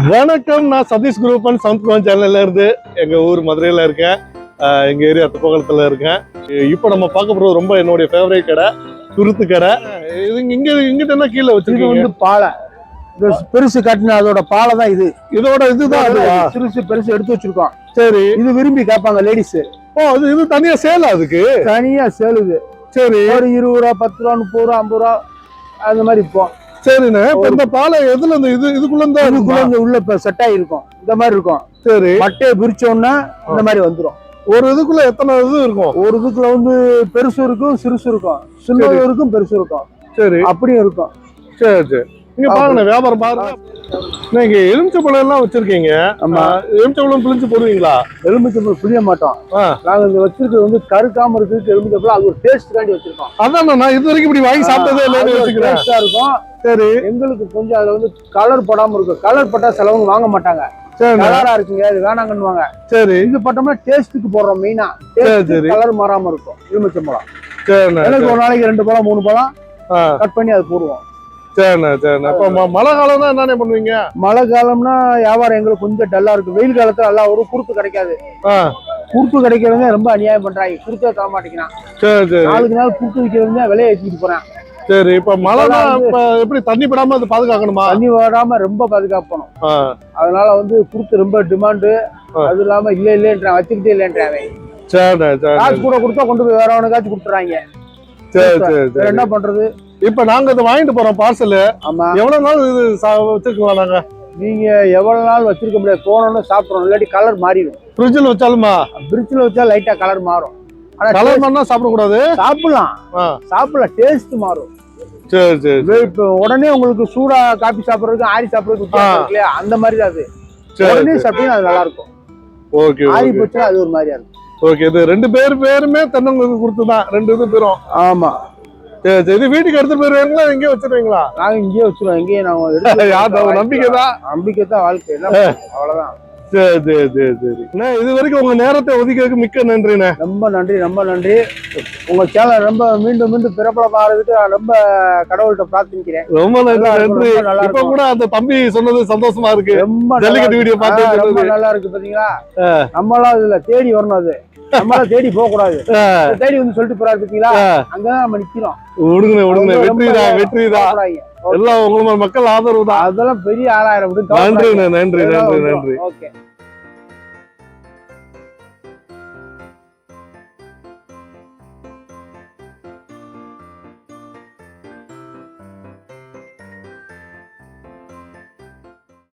வணக்கம், நான் சதீஷ் குரூப்பன் சவுத் சேனல்ல இருந்து எங்க ஊர் மதுரையில இருக்கேன். எங்க ஏரியா துப்பகுளத்துல இருக்கேன். இப்போ நம்ம பார்க்க போறது ரொம்ப என்னுடைய ஃபேவரட் கடை, குருத்து கடை. இது இங்கிட்ட என்ன கீழே வச்சிருக்கீங்க? இது வந்து பாலை பெருசு காட்டின அதோட பாலை தான் இது. இதுதான் சிறுசு பெருசு எடுத்து வச்சிருக்கோம். சரி, இது விரும்பி கேட்பாங்க லேடிஸ். இது தனியா சேல், அதுக்கு தனியா சேலுது. சரி, ஒரு 20 ரூபா, 10 ரூபா, 30 ரூபா, 50 ரூபா அந்த மாதிரி இப்போ. சரிண்ணே. இந்த பாலை எதுல இருந்து இதுக்குள்ள உள்ள இப்ப செட் ஆகிருக்கும். இந்த மாதிரி இருக்கும். சரி, மட்டையை பிரிச்சோம்னா இந்த மாதிரி வந்துடும். ஒரு இதுக்குள்ள எத்தனை இது இருக்கும்? ஒரு இதுக்குள்ள வந்து பெருசு இருக்கும், சிறுசு இருக்கும், சின்னது இருக்கும், பெருசு இருக்கும். சரி, அப்படியும் இருக்கும். சரி சரி. நீங்க பாருங்க, வியாபாரம் பாருங்க. நீங்க எலுமிச்சம்பழம் எல்லாம் வச்சிருக்கீங்க. எலுமிச்சம்பழம் பிழிஞ்சு போடுவீங்களா? எலுமிச்சம்பழம் பிழிய மாட்டோம். நாங்க இங்க வச்சிருக்கிறது வந்து கருக்காம இருக்கு எலுமிச்சம்பழம். அது ஒரு டேஸ்ட் காண்டி வச்சிருக்கோம். அதான் நான் இது வரைக்கும் இப்படி வாங்கி சாப்பிட்டதே இல்லைன்னு டேஸ்டா இருக்கும். சரி, எங்களுக்கு கொஞ்சம் அதுல வந்து கலர் படாம இருக்கும். கலர் பட்டா சிலவங்க வாங்க மாட்டாங்க. கலரா இருக்குங்க, இது வேணாங்கன்னுவாங்க. சரி, இது பட்டோம்னா டேஸ்ட்டுக்கு போடுறோம். மெயினா கலர் மாறாம இருக்கும் எலுமிச்சம்பழம். எனக்கு ஒரு நாளைக்கு 2 பழம் 3 பழம் கட் பண்ணி அது போடுவோம். சரிண்ணா சரிண்ணா. இப்போ மழை காலம்னா என்னென்ன பண்ணுவீங்க? மழை காலம்னா வியாபாரம் எங்களுக்கு கொஞ்சம் டல்லா இருக்கும். வெயில் காலத்துல நல்லா ஒரு குறுப்பு கிடைக்காது. குறுப்பு கிடைக்கிறவங்க ரொம்ப அநியாயம் பண்றாங்க. குறுக்க தர மாட்டேங்கிறான். சரி சரி. நாளுக்கு நாள் குறுப்பு விற்கிறவங்க விலையை ஏற்றிட்டு போறேன். சரி, இப்ப மழைனா இப்ப எப்படி தண்ணி படாம அது பாதுகாக்கணுமா? தண்ணி வராம ரொம்ப பாதுகாக்கணும். அதனால வந்து குறுத்து ரொம்ப டிமாண்டு. அது இல்லாம இல்லைன்றான், வச்சுக்கிட்டே இல்லைன்றாங்க. சரி சரி. காசு கூட கொடுத்தா கொண்டு போய் வேற அவனுக்காச்சும் கொடுத்துறாங்க. சரி சரி. என்ன பண்றது? இப்ப நாங்க இதை வாங்கிட்டு போறோம் பார்சல். ஆமா, எவ்வளவு நாள் இது வச்சிருக்கலாம்? நாங்க நீங்க எவ்வளவு நாள் வச்சிருக்க முடியாது. போனோம்னு சாப்பிடணும், இல்லாட்டி கலர் மாறிடும். ஃப்ரிட்ஜ்ல வச்சாலுமா? ஃப்ரிட்ஜ்ல வச்சா லைட்டா கலர் மாறும். ஆனா கலர் மாறினா சாப்பிட கூடாது. சாப்பிடலாம், டேஸ்ட் மாறும். சரி சரி. இப்ப உடனே உங்களுக்கு சூடா காபி சாப்பிடுறதுக்கு ஆரி சாப்பிடுறதுக்கு அந்த மாதிரி தான் அது. உடனே சாப்பிட்டீங்கன்னா அது நல்லா இருக்கும். ஓகே. ஆரி போச்சுன்னா அது ஒரு மாதிரியா இருக்கும். ஓகே. இது 2 பேருமே தென்னங்களுக்கு கொடுத்துதான் 2 இது பேரும். ஆமா. சரி சரி. இது வீட்டுக்கு எடுத்து போயிருவீங்களா, எங்கேயே வச்சிருவீங்களா? நாங்க இங்கேயே வச்சிருவோம். எங்கேயே நாங்க நம்பிக்கை தான் வாழ்க்கை. அவ்வளவுதான். சரி சரி சரி சரி. இது வரைக்கும் உங்க நேரத்தை ஒதுக்கிறதுக்கு மிக்க நன்றிண்ணே. ரொம்ப நன்றி, ரொம்ப நன்றி. உங்க சேனல் ரொம்ப மீண்டும் மீண்டும் பிரபலம் ஆகிறதுக்கு நான் ரொம்ப கடவுள்கிட்ட பிரார்த்திக்கிறேன். ரொம்ப நன்றி. இப்ப கூட அந்த தம்பி சொன்னது சந்தோஷமா இருக்கு. ரொம்ப ஜல்லிக்கட்டு வீடியோ பார்த்து ரொம்ப நல்லா இருக்கு. பாத்தீங்களா, நம்மளாம் இதுல தேடி வரணும். அது நம்மள தேடி போக கூடாது. தேடி வந்து சொல்லிட்டு போறாரு பாத்தீங்களா, அங்கதான் நம்ம நிக்கிறோம். விடுங்க. வெற்றிதான். எல்லாம் உங்க மக்கள் ஆதரவு தான். அதெல்லாம் பெரிய ஆளாயிரம். நன்றி. ஓகே.